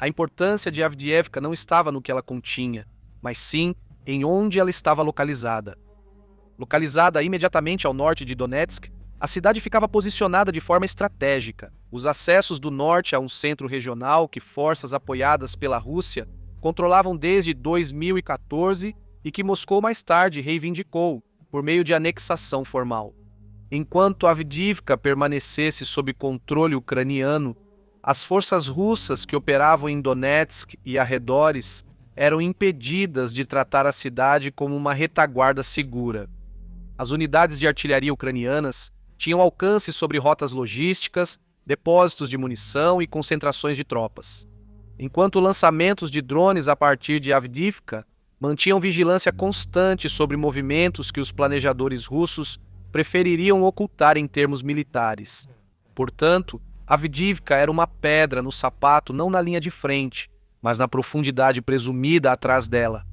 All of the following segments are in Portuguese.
A importância de Avdiivka não estava no que ela continha, mas sim em onde ela estava localizada. Localizada imediatamente ao norte de Donetsk, a cidade ficava posicionada de forma estratégica. Os acessos do norte a um centro regional que forças apoiadas pela Rússia controlavam desde 2014 e que Moscou mais tarde reivindicou por meio de anexação formal. Enquanto Avdiivka permanecesse sob controle ucraniano, as forças russas que operavam em Donetsk e arredores eram impedidas de tratar a cidade como uma retaguarda segura. As unidades de artilharia ucranianas tinham alcance sobre rotas logísticas, depósitos de munição e concentrações de tropas, enquanto lançamentos de drones a partir de Avdiivka mantinham vigilância constante sobre movimentos que os planejadores russos prefeririam ocultar em termos militares. Portanto, Avdiivka era uma pedra no sapato não na linha de frente, mas na profundidade presumida atrás dela.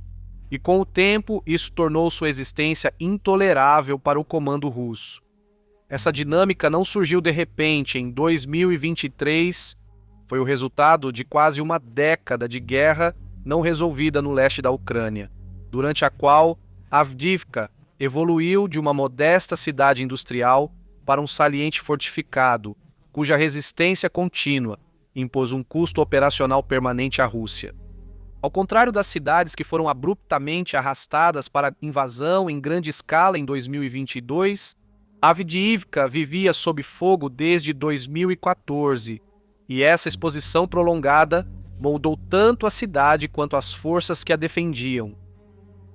E com o tempo, isso tornou sua existência intolerável para o comando russo. Essa dinâmica não surgiu de repente em 2023, foi o resultado de quase uma década de guerra não resolvida no leste da Ucrânia, durante a qual Avdiivka evoluiu de uma modesta cidade industrial para um saliente fortificado, cuja resistência contínua impôs um custo operacional permanente à Rússia. Ao contrário das cidades que foram abruptamente arrastadas para a invasão em grande escala em 2022, Avdiivka vivia sob fogo desde 2014, e essa exposição prolongada moldou tanto a cidade quanto as forças que a defendiam.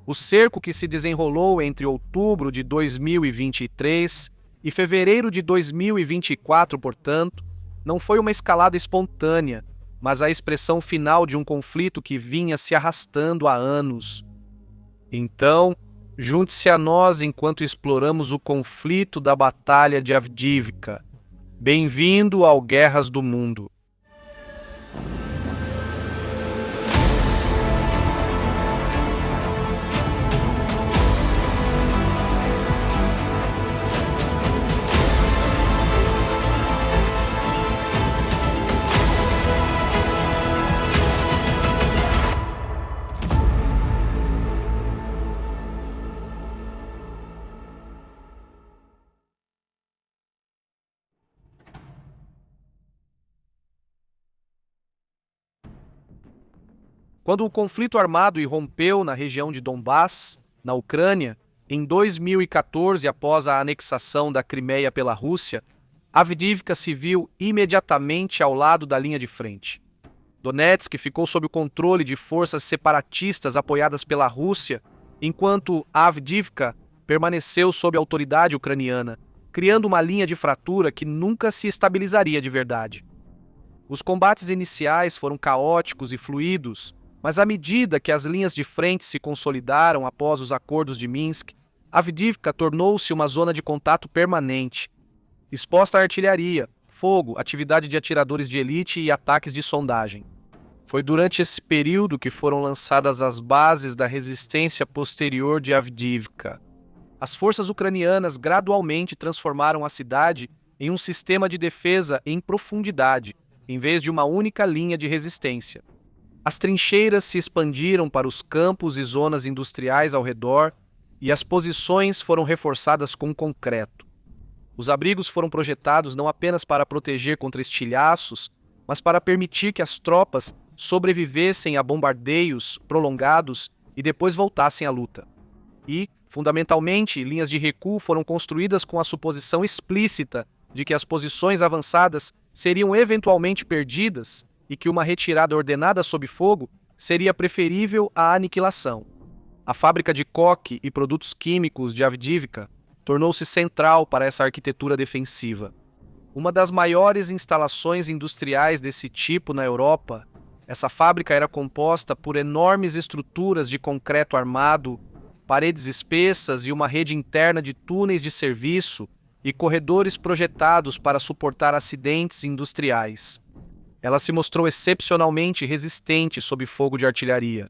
O cerco que se desenrolou entre outubro de 2023 e fevereiro de 2024, portanto, não foi uma escalada espontânea, mas a expressão final de um conflito que vinha se arrastando há anos. Então, junte-se a nós enquanto exploramos o conflito da Batalha de Avdiivka. Bem-vindo ao Guerras do Mundo. Quando o conflito armado irrompeu na região de Donbass, na Ucrânia, em 2014, após a anexação da Crimeia pela Rússia, Avdiivka se viu imediatamente ao lado da linha de frente. Donetsk ficou sob o controle de forças separatistas apoiadas pela Rússia, enquanto Avdiivka permaneceu sob a autoridade ucraniana, criando uma linha de fratura que nunca se estabilizaria de verdade. Os combates iniciais foram caóticos e fluidos, mas à medida que as linhas de frente se consolidaram após os acordos de Minsk, Avdiivka tornou-se uma zona de contato permanente, exposta à artilharia, fogo, atividade de atiradores de elite e ataques de sondagem. Foi durante esse período que foram lançadas as bases da resistência posterior de Avdiivka. As forças ucranianas gradualmente transformaram a cidade em um sistema de defesa em profundidade, em vez de uma única linha de resistência. As trincheiras se expandiram para os campos e zonas industriais ao redor e as posições foram reforçadas com concreto. Os abrigos foram projetados não apenas para proteger contra estilhaços, mas para permitir que as tropas sobrevivessem a bombardeios prolongados e depois voltassem à luta. E, fundamentalmente, linhas de recuo foram construídas com a suposição explícita de que as posições avançadas seriam eventualmente perdidas e que uma retirada ordenada sob fogo seria preferível à aniquilação. A fábrica de coque e produtos químicos de Avdiivka tornou-se central para essa arquitetura defensiva. Uma das maiores instalações industriais desse tipo na Europa, essa fábrica era composta por enormes estruturas de concreto armado, paredes espessas e uma rede interna de túneis de serviço e corredores projetados para suportar acidentes industriais. Ela se mostrou excepcionalmente resistente sob fogo de artilharia.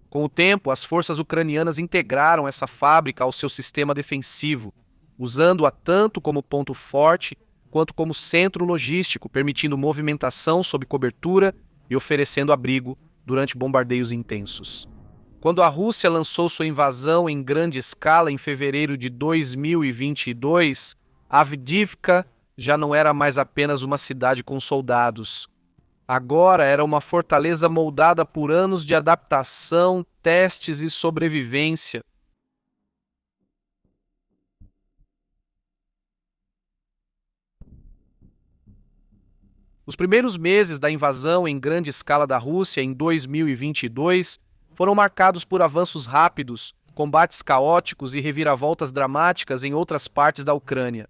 Com o tempo, as forças ucranianas integraram essa fábrica ao seu sistema defensivo, usando-a tanto como ponto forte quanto como centro logístico, permitindo movimentação sob cobertura e oferecendo abrigo durante bombardeios intensos. Quando a Rússia lançou sua invasão em grande escala em fevereiro de 2022, Avdiivka já não era mais apenas uma cidade com soldados. Agora era uma fortaleza moldada por anos de adaptação, testes e sobrevivência. Os primeiros meses da invasão em grande escala da Rússia em 2022 foram marcados por avanços rápidos, combates caóticos e reviravoltas dramáticas em outras partes da Ucrânia.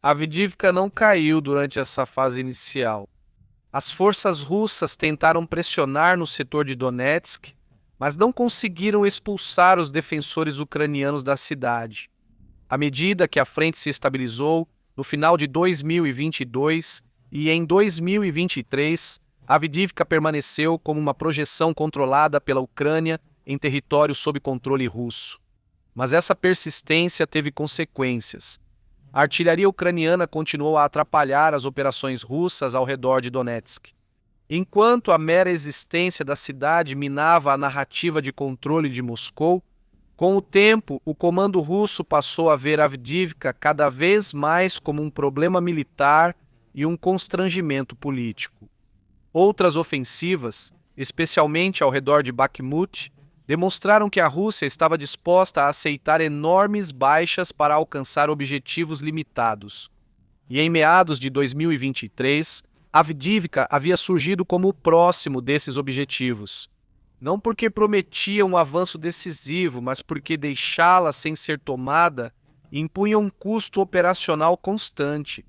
Avdiivka não caiu durante essa fase inicial. As forças russas tentaram pressionar no setor de Donetsk, mas não conseguiram expulsar os defensores ucranianos da cidade. À medida que a frente se estabilizou, no final de 2022 e em 2023, Avdiivka permaneceu como uma projeção controlada pela Ucrânia em território sob controle russo. Mas essa persistência teve consequências. A artilharia ucraniana continuou a atrapalhar as operações russas ao redor de Donetsk. Enquanto a mera existência da cidade minava a narrativa de controle de Moscou, com o tempo, o comando russo passou a ver Avdiivka cada vez mais como um problema militar e um constrangimento político. Outras ofensivas, especialmente ao redor de Bakhmut, demonstraram que a Rússia estava disposta a aceitar enormes baixas para alcançar objetivos limitados. E em meados de 2023, Avdiivka havia surgido como o próximo desses objetivos. Não porque prometia um avanço decisivo, mas porque deixá-la sem ser tomada impunha um custo operacional constante.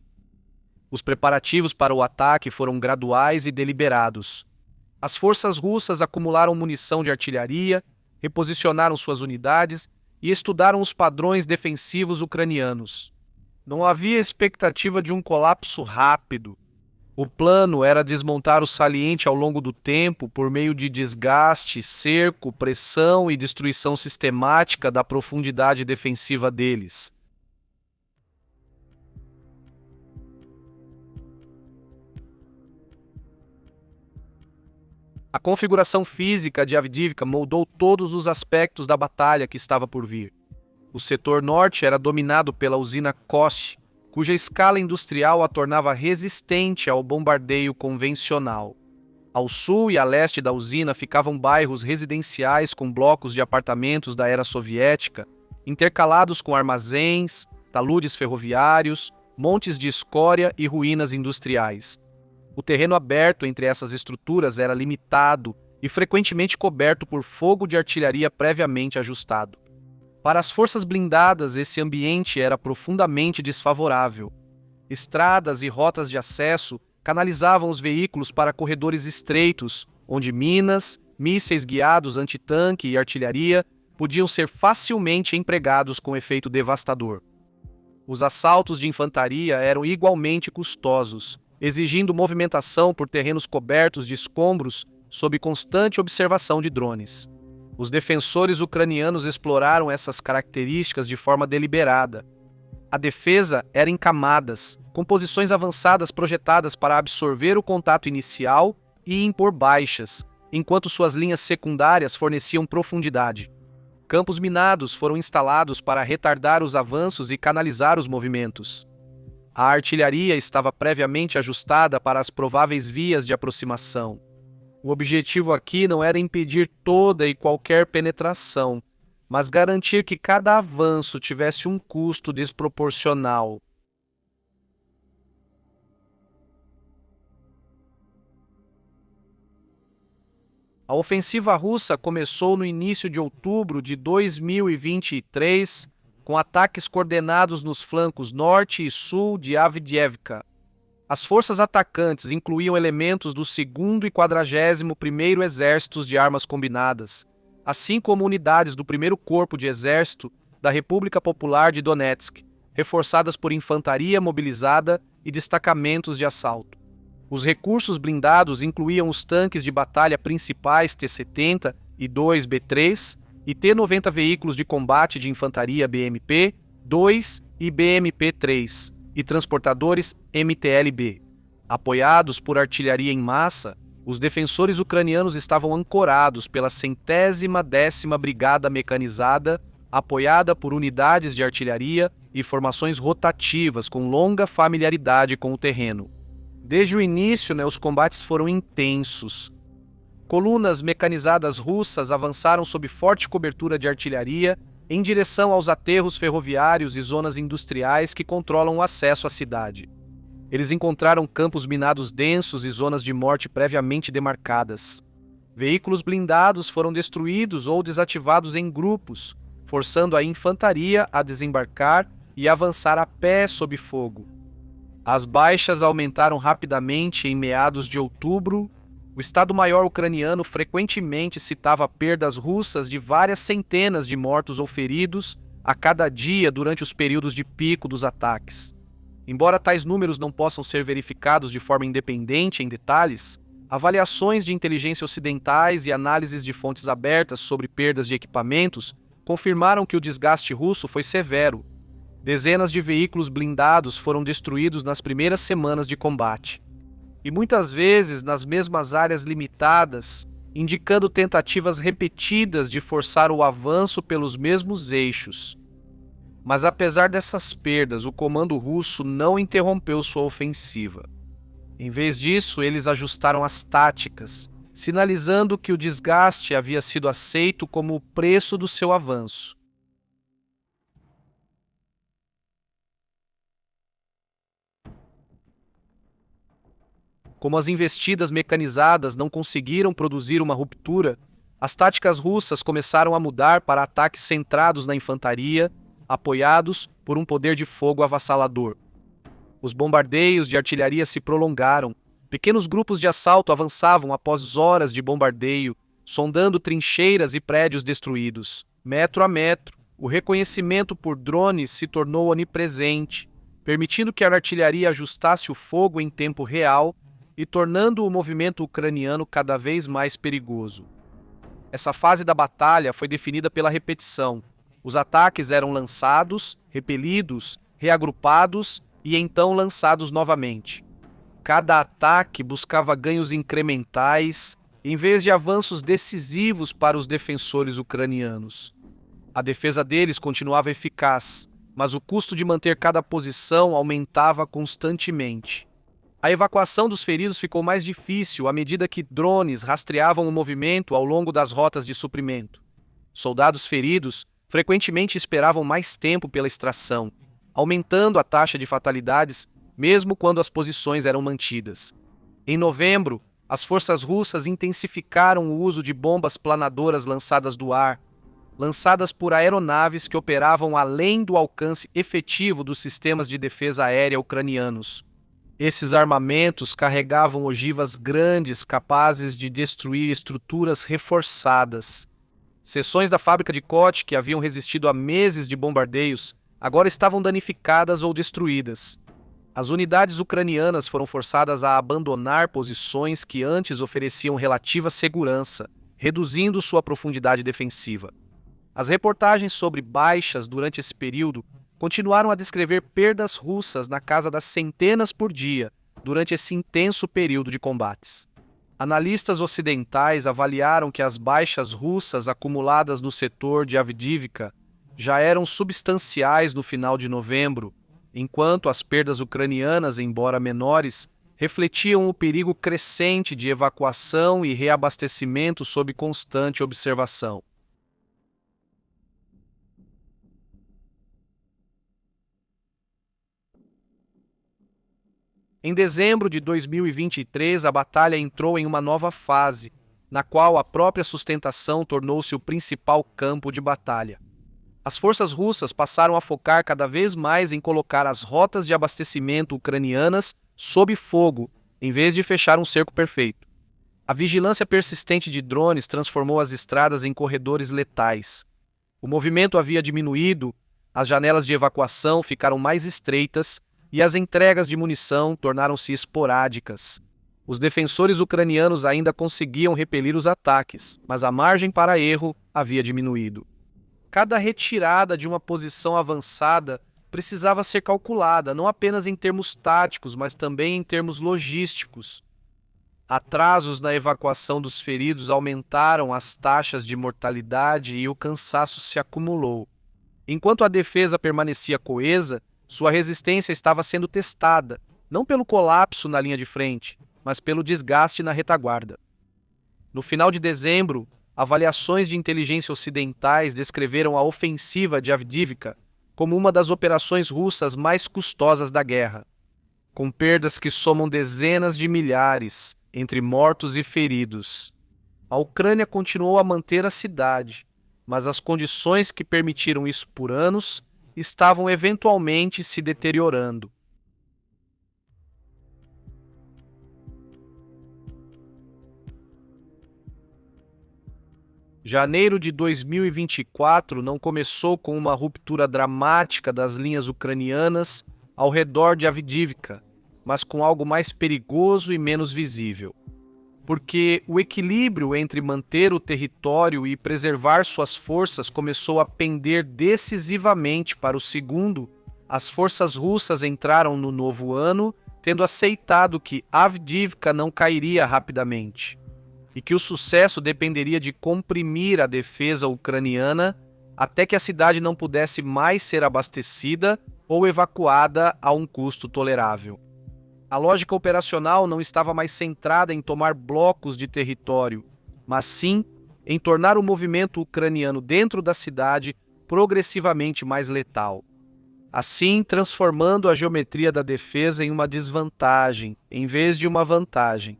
Os preparativos para o ataque foram graduais e deliberados. As forças russas acumularam munição de artilharia, reposicionaram suas unidades e estudaram os padrões defensivos ucranianos. Não havia expectativa de um colapso rápido. O plano era desmontar o saliente ao longo do tempo por meio de desgaste, cerco, pressão e destruição sistemática da profundidade defensiva deles. A configuração física de Avdiivka moldou todos os aspectos da batalha que estava por vir. O setor norte era dominado pela usina Koch, cuja escala industrial a tornava resistente ao bombardeio convencional. Ao sul e a leste da usina ficavam bairros residenciais com blocos de apartamentos da era soviética, intercalados com armazéns, taludes ferroviários, montes de escória e ruínas industriais. O terreno aberto entre essas estruturas era limitado e frequentemente coberto por fogo de artilharia previamente ajustado. Para as forças blindadas, esse ambiente era profundamente desfavorável. Estradas e rotas de acesso canalizavam os veículos para corredores estreitos, onde minas, mísseis guiados antitanque e artilharia podiam ser facilmente empregados com efeito devastador. Os assaltos de infantaria eram igualmente custosos, exigindo movimentação por terrenos cobertos de escombros sob constante observação de drones. Os defensores ucranianos exploraram essas características de forma deliberada. A defesa era em camadas, com posições avançadas projetadas para absorver o contato inicial e impor baixas, enquanto suas linhas secundárias forneciam profundidade. Campos minados foram instalados para retardar os avanços e canalizar os movimentos. A artilharia estava previamente ajustada para as prováveis vias de aproximação. O objetivo aqui não era impedir toda e qualquer penetração, mas garantir que cada avanço tivesse um custo desproporcional. A ofensiva russa começou no início de outubro de 2023, com ataques coordenados nos flancos norte e sul de Avdiivka. As forças atacantes incluíam elementos do 2º e 41º Exércitos de Armas Combinadas, assim como unidades do 1º Corpo de Exército da República Popular de Donetsk, reforçadas por infantaria mobilizada e destacamentos de assalto. Os recursos blindados incluíam os tanques de batalha principais T-70 e 2B3 e T-90 veículos de combate de infantaria BMP-2 e BMP-3 e transportadores MTLB. Apoiados por artilharia em massa, Os defensores ucranianos estavam ancorados pela 110ª Brigada Mecanizada, apoiada por unidades de artilharia e formações rotativas com longa familiaridade com o terreno. Desde o início, os combates foram intensos. Colunas mecanizadas russas avançaram sob forte cobertura de artilharia em direção aos aterros ferroviários e zonas industriais que controlam o acesso à cidade. Eles encontraram campos minados densos e zonas de morte previamente demarcadas. Veículos blindados foram destruídos ou desativados em grupos, forçando a infantaria a desembarcar e avançar a pé sob fogo. As baixas aumentaram rapidamente em meados de outubro. O Estado-Maior ucraniano frequentemente citava perdas russas de várias centenas de mortos ou feridos a cada dia durante os períodos de pico dos ataques. Embora tais números não possam ser verificados de forma independente em detalhes, avaliações de inteligência ocidentais e análises de fontes abertas sobre perdas de equipamentos confirmaram que o desgaste russo foi severo. Dezenas de veículos blindados foram destruídos nas primeiras semanas de combate. E muitas vezes nas mesmas áreas limitadas, indicando tentativas repetidas de forçar o avanço pelos mesmos eixos. Mas apesar dessas perdas, o comando russo não interrompeu sua ofensiva. Em vez disso, eles ajustaram as táticas, sinalizando que o desgaste havia sido aceito como o preço do seu avanço. Como as investidas mecanizadas não conseguiram produzir uma ruptura, as táticas russas começaram a mudar para ataques centrados na infantaria, apoiados por um poder de fogo avassalador. Os bombardeios de artilharia se prolongaram. Pequenos grupos de assalto avançavam após horas de bombardeio, sondando trincheiras e prédios destruídos. Metro a metro, o reconhecimento por drones se tornou onipresente, permitindo que a artilharia ajustasse o fogo em tempo real e tornando o movimento ucraniano cada vez mais perigoso. Essa fase da batalha foi definida pela repetição. Os ataques eram lançados, repelidos, reagrupados e então lançados novamente. Cada ataque buscava ganhos incrementais, em vez de avanços decisivos para os defensores ucranianos. A defesa deles continuava eficaz, mas o custo de manter cada posição aumentava constantemente. A evacuação dos feridos ficou mais difícil à medida que drones rastreavam o movimento ao longo das rotas de suprimento. Soldados feridos frequentemente esperavam mais tempo pela extração, aumentando a taxa de fatalidades mesmo quando as posições eram mantidas. Em novembro, as forças russas intensificaram o uso de bombas planadoras lançadas do ar, lançadas por aeronaves que operavam além do alcance efetivo dos sistemas de defesa aérea ucranianos. Esses armamentos carregavam ogivas grandes capazes de destruir estruturas reforçadas. Seções da fábrica de Koch, que haviam resistido a meses de bombardeios, agora estavam danificadas ou destruídas. As unidades ucranianas foram forçadas a abandonar posições que antes ofereciam relativa segurança, reduzindo sua profundidade defensiva. As reportagens sobre baixas durante esse período continuaram a descrever perdas russas na casa das centenas por dia durante esse intenso período de combates. Analistas ocidentais avaliaram que as baixas russas acumuladas no setor de Avdiivka já eram substanciais no final de novembro, enquanto as perdas ucranianas, embora menores, refletiam o perigo crescente de evacuação e reabastecimento sob constante observação. Em dezembro de 2023, a batalha entrou em uma nova fase, na qual a própria sustentação tornou-se o principal campo de batalha. As forças russas passaram a focar cada vez mais em colocar as rotas de abastecimento ucranianas sob fogo, em vez de fechar um cerco perfeito. A vigilância persistente de drones transformou as estradas em corredores letais. O movimento havia diminuído, as janelas de evacuação ficaram mais estreitas e as entregas de munição tornaram-se esporádicas. Os defensores ucranianos ainda conseguiam repelir os ataques, mas a margem para erro havia diminuído. Cada retirada de uma posição avançada precisava ser calculada, não apenas em termos táticos, mas também em termos logísticos. Atrasos na evacuação dos feridos aumentaram as taxas de mortalidade e o cansaço se acumulou. Enquanto a defesa permanecia coesa, sua resistência estava sendo testada, não pelo colapso na linha de frente, mas pelo desgaste na retaguarda. No final de dezembro, avaliações de inteligência ocidentais descreveram a ofensiva de Avdivka como uma das operações russas mais custosas da guerra, com perdas que somam dezenas de milhares entre mortos e feridos. A Ucrânia continuou a manter a cidade, mas as condições que permitiram isso por anos estavam eventualmente se deteriorando. Janeiro de 2024 não começou com uma ruptura dramática das linhas ucranianas ao redor de Avdivka, mas com algo mais perigoso e menos visível. Porque o equilíbrio entre manter o território e preservar suas forças começou a pender decisivamente para o segundo. As forças russas entraram no novo ano tendo aceitado que Avdivka não cairia rapidamente e que o sucesso dependeria de comprimir a defesa ucraniana até que a cidade não pudesse mais ser abastecida ou evacuada a um custo tolerável. A lógica operacional não estava mais centrada em tomar blocos de território, mas sim em tornar o movimento ucraniano dentro da cidade progressivamente mais letal. Assim, transformando a geometria da defesa em uma desvantagem, em vez de uma vantagem.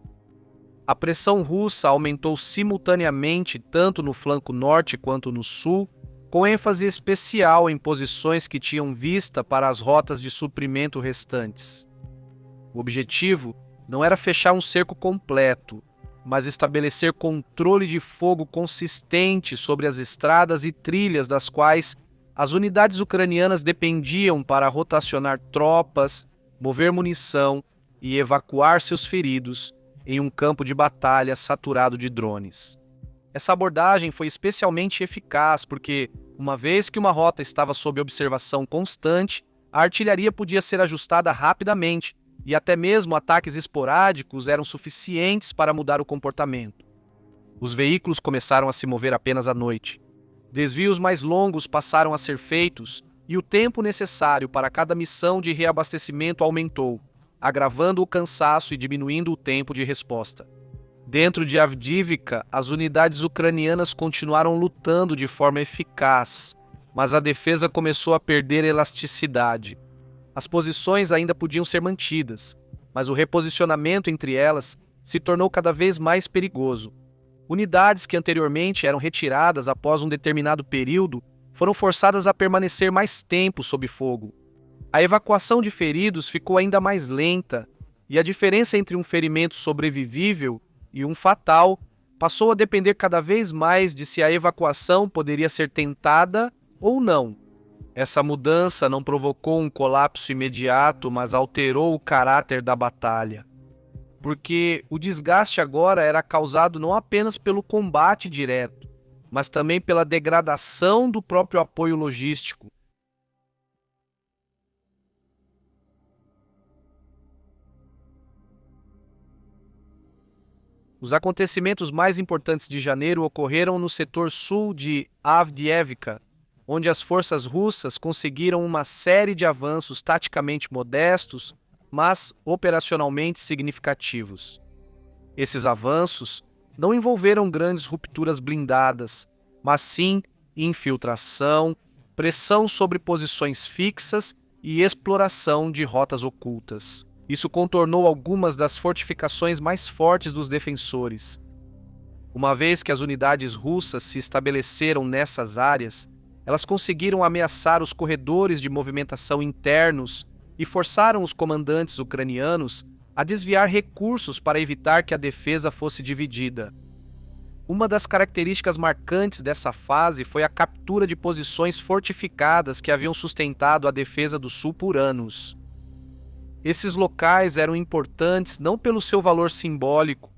A pressão russa aumentou simultaneamente tanto no flanco norte quanto no sul, com ênfase especial em posições que tinham vista para as rotas de suprimento restantes. O objetivo não era fechar um cerco completo, mas estabelecer controle de fogo consistente sobre as estradas e trilhas das quais as unidades ucranianas dependiam para rotacionar tropas, mover munição e evacuar seus feridos em um campo de batalha saturado de drones. Essa abordagem foi especialmente eficaz porque, uma vez que uma rota estava sob observação constante, a artilharia podia ser ajustada rapidamente e até mesmo ataques esporádicos eram suficientes para mudar o comportamento. Os veículos começaram a se mover apenas à noite. Desvios mais longos passaram a ser feitos e o tempo necessário para cada missão de reabastecimento aumentou, agravando o cansaço e diminuindo o tempo de resposta. Dentro de Avdivka, as unidades ucranianas continuaram lutando de forma eficaz, mas a defesa começou a perder elasticidade. As posições ainda podiam ser mantidas, mas o reposicionamento entre elas se tornou cada vez mais perigoso. Unidades que anteriormente eram retiradas após um determinado período foram forçadas a permanecer mais tempo sob fogo. A evacuação de feridos ficou ainda mais lenta, e a diferença entre um ferimento sobrevivível e um fatal passou a depender cada vez mais de se a evacuação poderia ser tentada ou não. Essa mudança não provocou um colapso imediato, mas alterou o caráter da batalha. Porque o desgaste agora era causado não apenas pelo combate direto, mas também pela degradação do próprio apoio logístico. Os acontecimentos mais importantes de janeiro ocorreram no setor sul de Avdiivka, onde as forças russas conseguiram uma série de avanços taticamente modestos, mas operacionalmente significativos. Esses avanços não envolveram grandes rupturas blindadas, mas sim infiltração, pressão sobre posições fixas e exploração de rotas ocultas. Isso contornou algumas das fortificações mais fortes dos defensores. Uma vez que as unidades russas se estabeleceram nessas áreas, elas conseguiram ameaçar os corredores de movimentação internos e forçaram os comandantes ucranianos a desviar recursos para evitar que a defesa fosse dividida. Uma das características marcantes dessa fase foi a captura de posições fortificadas que haviam sustentado a defesa do sul por anos. Esses locais eram importantes não pelo seu valor simbólico,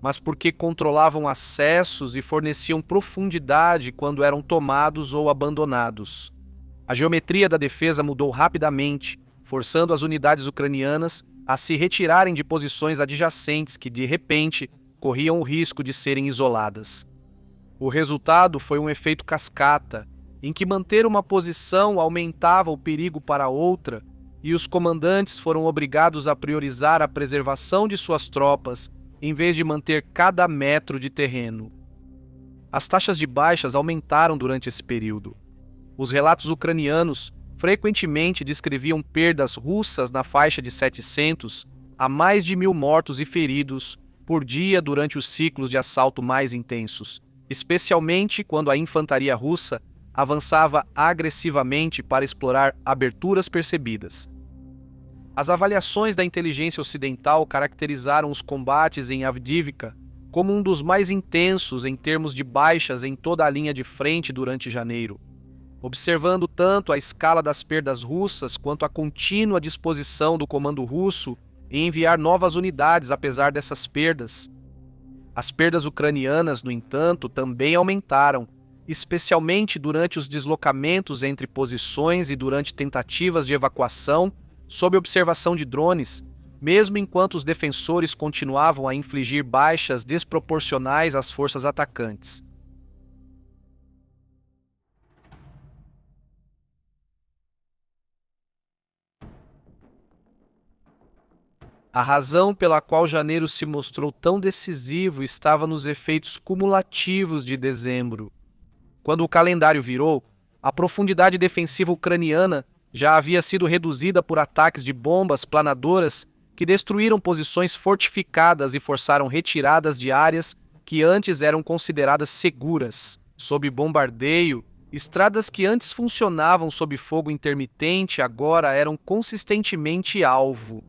mas porque controlavam acessos e forneciam profundidade quando eram tomados ou abandonados. A geometria da defesa mudou rapidamente, forçando as unidades ucranianas a se retirarem de posições adjacentes que, de repente, corriam o risco de serem isoladas. O resultado foi um efeito cascata, em que manter uma posição aumentava o perigo para outra, e os comandantes foram obrigados a priorizar a preservação de suas tropas, em vez de manter cada metro de terreno. As taxas de baixas aumentaram durante esse período. Os relatos ucranianos frequentemente descreviam perdas russas na faixa de 700 a mais de 1.000 mortos e feridos por dia durante os ciclos de assalto mais intensos, especialmente quando a infantaria russa avançava agressivamente para explorar aberturas percebidas. As avaliações da inteligência ocidental caracterizaram os combates em Avdiivka como um dos mais intensos em termos de baixas em toda a linha de frente durante janeiro, observando tanto a escala das perdas russas quanto a contínua disposição do comando russo em enviar novas unidades apesar dessas perdas. As perdas ucranianas, no entanto, também aumentaram, especialmente durante os deslocamentos entre posições e durante tentativas de evacuação sob observação de drones, mesmo enquanto os defensores continuavam a infligir baixas desproporcionais às forças atacantes. A razão pela qual janeiro se mostrou tão decisivo estava nos efeitos cumulativos de dezembro. Quando o calendário virou, a profundidade defensiva ucraniana já havia sido reduzida por ataques de bombas planadoras que destruíram posições fortificadas e forçaram retiradas de áreas que antes eram consideradas seguras. Sob bombardeio, estradas que antes funcionavam sob fogo intermitente agora eram consistentemente alvo.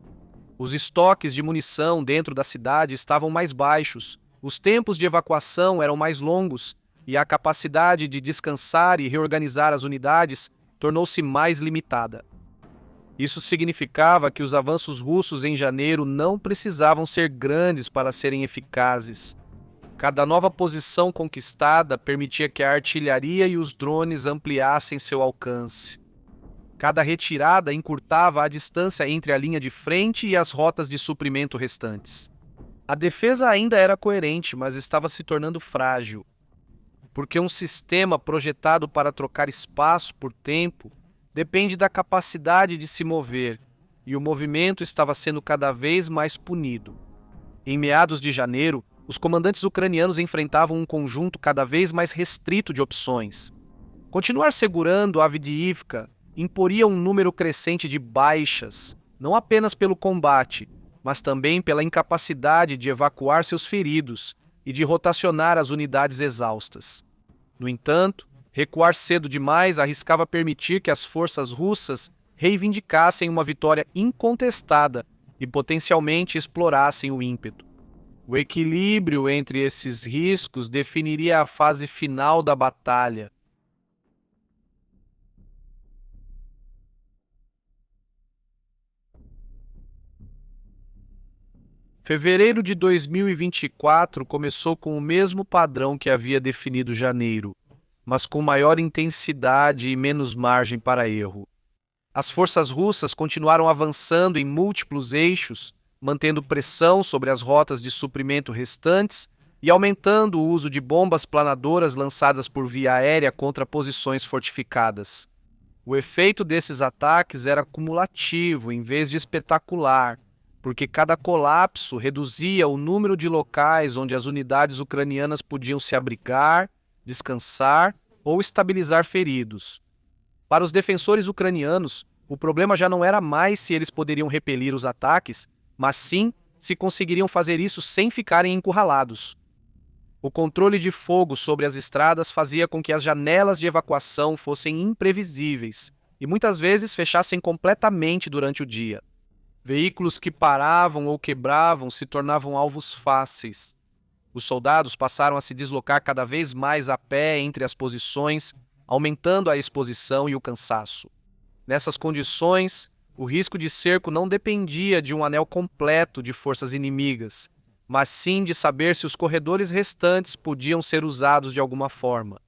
Os estoques de munição dentro da cidade estavam mais baixos, os tempos de evacuação eram mais longos e a capacidade de descansar e reorganizar as unidades tornou-se mais limitada. Isso significava que os avanços russos em janeiro não precisavam ser grandes para serem eficazes. Cada nova posição conquistada permitia que a artilharia e os drones ampliassem seu alcance. Cada retirada encurtava a distância entre a linha de frente e as rotas de suprimento restantes. A defesa ainda era coerente, mas estava se tornando frágil, porque um sistema projetado para trocar espaço por tempo depende da capacidade de se mover, e o movimento estava sendo cada vez mais punido. Em meados de janeiro, os comandantes ucranianos enfrentavam um conjunto cada vez mais restrito de opções. Continuar segurando Avdiivka imporia um número crescente de baixas, não apenas pelo combate, mas também pela incapacidade de evacuar seus feridos e de rotacionar as unidades exaustas. No entanto, recuar cedo demais arriscava permitir que as forças russas reivindicassem uma vitória incontestada e potencialmente explorassem o ímpeto. O equilíbrio entre esses riscos definiria a fase final da batalha. Fevereiro de 2024 começou com o mesmo padrão que havia definido janeiro, mas com maior intensidade e menos margem para erro. As forças russas continuaram avançando em múltiplos eixos, mantendo pressão sobre as rotas de suprimento restantes e aumentando o uso de bombas planadoras lançadas por via aérea contra posições fortificadas. O efeito desses ataques era cumulativo em vez de espetacular, porque cada colapso reduzia o número de locais onde as unidades ucranianas podiam se abrigar, descansar ou estabilizar feridos. Para os defensores ucranianos, o problema já não era mais se eles poderiam repelir os ataques, mas sim se conseguiriam fazer isso sem ficarem encurralados. O controle de fogo sobre as estradas fazia com que as janelas de evacuação fossem imprevisíveis e muitas vezes fechassem completamente durante o dia. Veículos que paravam ou quebravam se tornavam alvos fáceis. Os soldados passaram a se deslocar cada vez mais a pé entre as posições, aumentando a exposição e o cansaço. Nessas condições, o risco de cerco não dependia de um anel completo de forças inimigas, mas sim de saber se os corredores restantes podiam ser usados de alguma forma.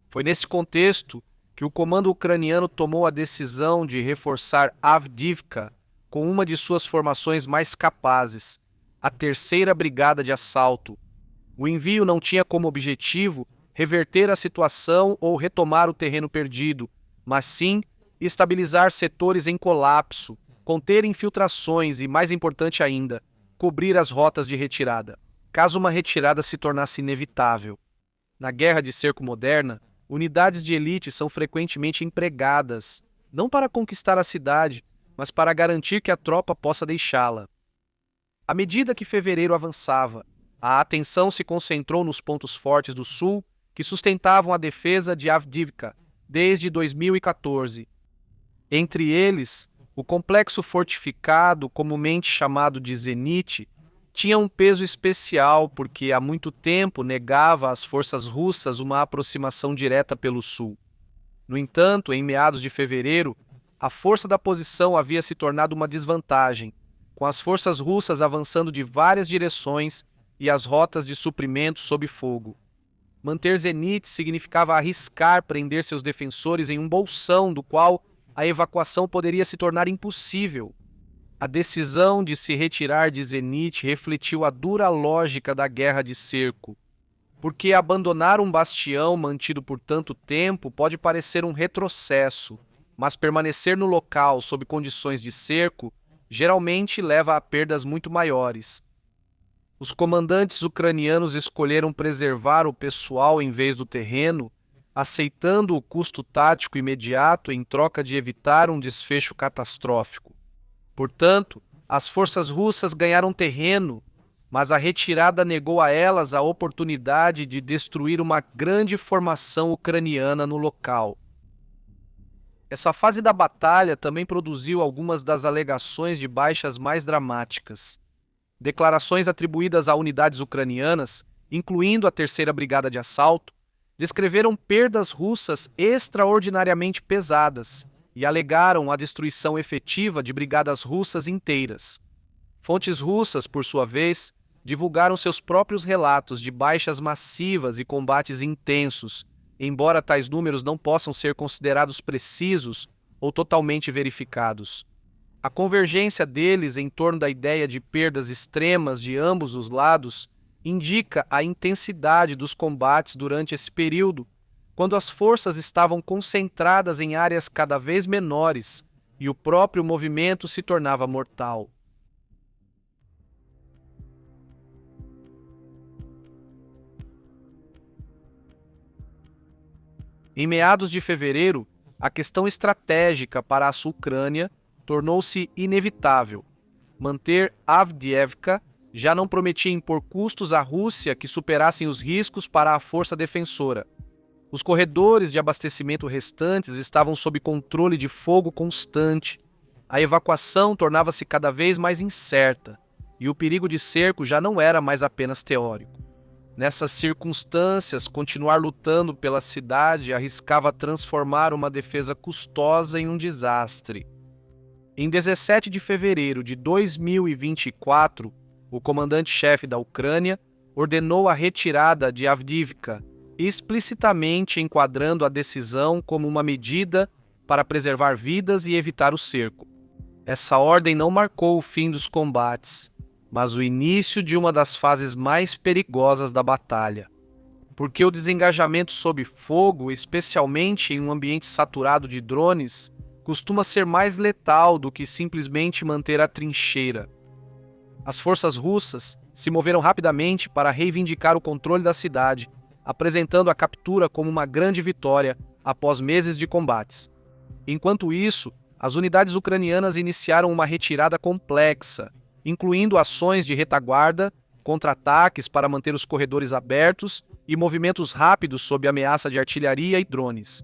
Foi nesse contexto que o comando ucraniano tomou a decisão de reforçar Avdiivka com uma de suas formações mais capazes, a Terceira Brigada de Assalto. O envio não tinha como objetivo reverter a situação ou retomar o terreno perdido, mas sim estabilizar setores em colapso, conter infiltrações e, mais importante ainda, cobrir as rotas de retirada, caso uma retirada se tornasse inevitável. Na guerra de cerco moderna, unidades de elite são frequentemente empregadas, não para conquistar a cidade, mas para garantir que a tropa possa deixá-la. À medida que fevereiro avançava, a atenção se concentrou nos pontos fortes do sul que sustentavam a defesa de Avdivka desde 2014. Entre eles, o complexo fortificado, comumente chamado de Zenit, tinha um peso especial porque há muito tempo negava às forças russas uma aproximação direta pelo sul. No entanto, em meados de fevereiro, a força da posição havia se tornado uma desvantagem, com as forças russas avançando de várias direções e as rotas de suprimento sob fogo. Manter Zenit significava arriscar prender seus defensores em um bolsão do qual a evacuação poderia se tornar impossível. A decisão de se retirar de Zenit refletiu a dura lógica da guerra de cerco, porque abandonar um bastião mantido por tanto tempo pode parecer um retrocesso, mas permanecer no local sob condições de cerco geralmente leva a perdas muito maiores. Os comandantes ucranianos escolheram preservar o pessoal em vez do terreno, aceitando o custo tático imediato em troca de evitar um desfecho catastrófico. Portanto, as forças russas ganharam terreno, mas a retirada negou a elas a oportunidade de destruir uma grande formação ucraniana no local. Essa fase da batalha também produziu algumas das alegações de baixas mais dramáticas. Declarações atribuídas a unidades ucranianas, incluindo a Terceira Brigada de Assalto, descreveram perdas russas extraordinariamente pesadas e alegaram a destruição efetiva de brigadas russas inteiras. Fontes russas, por sua vez, divulgaram seus próprios relatos de baixas massivas e combates intensos, embora tais números não possam ser considerados precisos ou totalmente verificados. A convergência deles em torno da ideia de perdas extremas de ambos os lados indica a intensidade dos combates durante esse período, quando as forças estavam concentradas em áreas cada vez menores e o próprio movimento se tornava mortal. Em meados de fevereiro, a questão estratégica para a Ucrânia tornou-se inevitável. Manter Avdiivka já não prometia impor custos à Rússia que superassem os riscos para a força defensora. Os corredores de abastecimento restantes estavam sob controle de fogo constante. A evacuação tornava-se cada vez mais incerta, e o perigo de cerco já não era mais apenas teórico. Nessas circunstâncias, continuar lutando pela cidade arriscava transformar uma defesa custosa em um desastre. Em 17 de fevereiro de 2024, o comandante-chefe da Ucrânia ordenou a retirada de Avdiivka, explicitamente enquadrando a decisão como uma medida para preservar vidas e evitar o cerco. Essa ordem não marcou o fim dos combates, mas o início de uma das fases mais perigosas da batalha. Porque o desengajamento sob fogo, especialmente em um ambiente saturado de drones, costuma ser mais letal do que simplesmente manter a trincheira. As forças russas se moveram rapidamente para reivindicar o controle da cidade, apresentando a captura como uma grande vitória após meses de combates. Enquanto isso, as unidades ucranianas iniciaram uma retirada complexa, incluindo ações de retaguarda, contra-ataques para manter os corredores abertos e movimentos rápidos sob ameaça de artilharia e drones.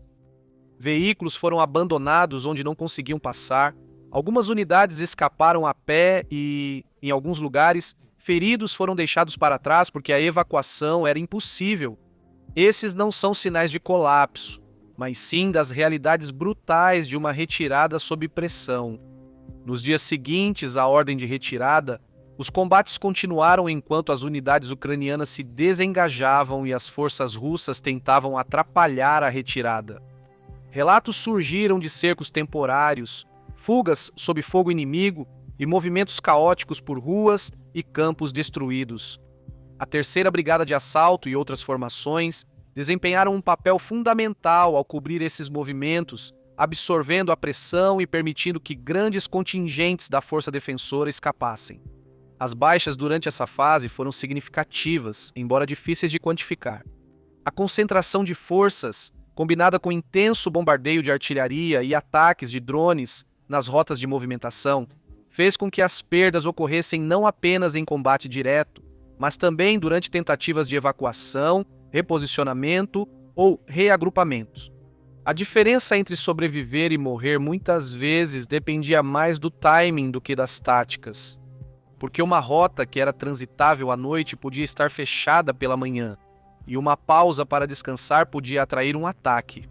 Veículos foram abandonados onde não conseguiam passar, algumas unidades escaparam a pé e, em alguns lugares, feridos foram deixados para trás porque a evacuação era impossível. Esses não são sinais de colapso, mas sim das realidades brutais de uma retirada sob pressão. Nos dias seguintes à ordem de retirada, os combates continuaram enquanto as unidades ucranianas se desengajavam e as forças russas tentavam atrapalhar a retirada. Relatos surgiram de cercos temporários, fugas sob fogo inimigo e movimentos caóticos por ruas e campos destruídos. A Terceira Brigada de Assalto e outras formações desempenharam um papel fundamental ao cobrir esses movimentos, absorvendo a pressão e permitindo que grandes contingentes da força defensora escapassem. As baixas durante essa fase foram significativas, embora difíceis de quantificar. A concentração de forças, combinada com intenso bombardeio de artilharia e ataques de drones nas rotas de movimentação, fez com que as perdas ocorressem não apenas em combate direto, mas também durante tentativas de evacuação, reposicionamento ou reagrupamentos. A diferença entre sobreviver e morrer muitas vezes dependia mais do timing do que das táticas, porque uma rota que era transitável à noite podia estar fechada pela manhã, e uma pausa para descansar podia atrair um ataque.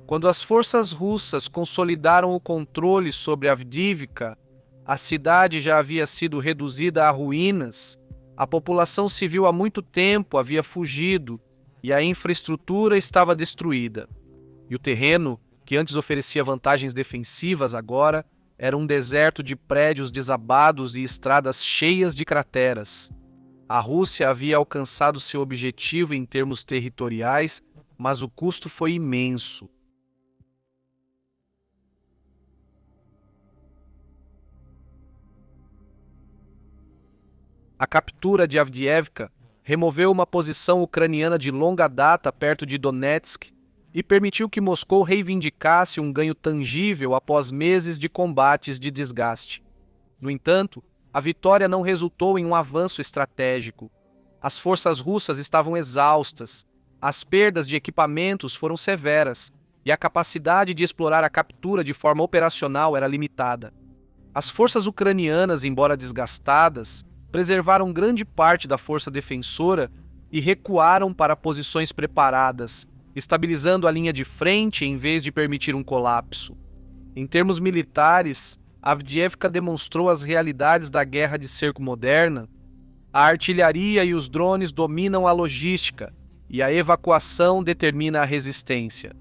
Quando as forças russas consolidaram o controle sobre Avdiivka, a cidade já havia sido reduzida a ruínas, a população civil há muito tempo havia fugido e a infraestrutura estava destruída. E o terreno, que antes oferecia vantagens defensivas, agora era um deserto de prédios desabados e estradas cheias de crateras. A Rússia havia alcançado seu objetivo em termos territoriais, mas o custo foi imenso. A captura de Avdiivka removeu uma posição ucraniana de longa data perto de Donetsk e permitiu que Moscou reivindicasse um ganho tangível após meses de combates de desgaste. No entanto, a vitória não resultou em um avanço estratégico. As forças russas estavam exaustas, as perdas de equipamentos foram severas e a capacidade de explorar a captura de forma operacional era limitada. As forças ucranianas, embora desgastadas, preservaram grande parte da força defensora e recuaram para posições preparadas, estabilizando a linha de frente em vez de permitir um colapso. Em termos militares, Avdiivka demonstrou as realidades da guerra de cerco moderna. A artilharia e os drones dominam a logística, e a evacuação determina a resistência.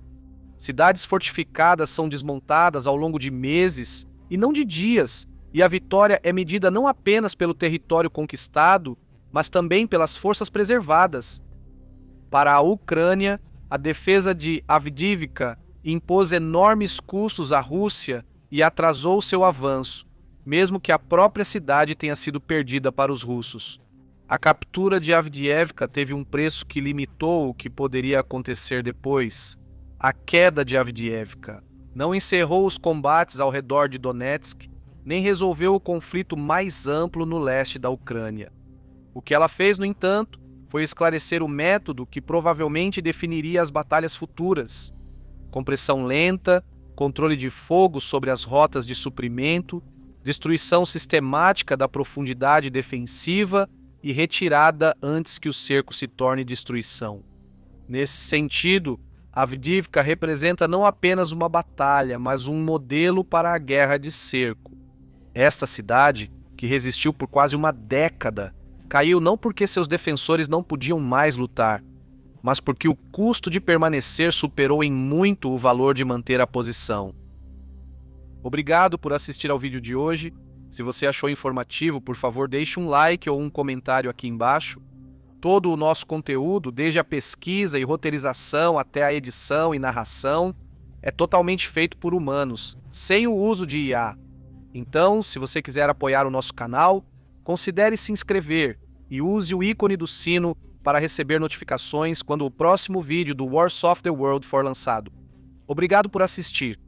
Cidades fortificadas são desmontadas ao longo de meses, e não de dias, e a vitória é medida não apenas pelo território conquistado, mas também pelas forças preservadas. Para a Ucrânia, a defesa de Avdiivka impôs enormes custos à Rússia e atrasou seu avanço, mesmo que a própria cidade tenha sido perdida para os russos. A captura de Avdiivka teve um preço que limitou o que poderia acontecer depois. A queda de Avdiivka não encerrou os combates ao redor de Donetsk, nem resolveu o conflito mais amplo no leste da Ucrânia. O que ela fez, no entanto, foi esclarecer o método que provavelmente definiria as batalhas futuras. Compressão lenta, controle de fogo sobre as rotas de suprimento, destruição sistemática da profundidade defensiva e retirada antes que o cerco se torne destruição. Nesse sentido, Avdiivka representa não apenas uma batalha, mas um modelo para a guerra de cerco. Esta cidade, que resistiu por quase uma década, caiu não porque seus defensores não podiam mais lutar, mas porque o custo de permanecer superou em muito o valor de manter a posição. Obrigado por assistir ao vídeo de hoje. Se você achou informativo, por favor, deixe um like ou um comentário aqui embaixo. Todo o nosso conteúdo, desde a pesquisa e roteirização até a edição e narração, é totalmente feito por humanos, sem o uso de IA. Então, se você quiser apoiar o nosso canal, considere se inscrever e use o ícone do sino para receber notificações quando o próximo vídeo do Wars of the World for lançado. Obrigado por assistir.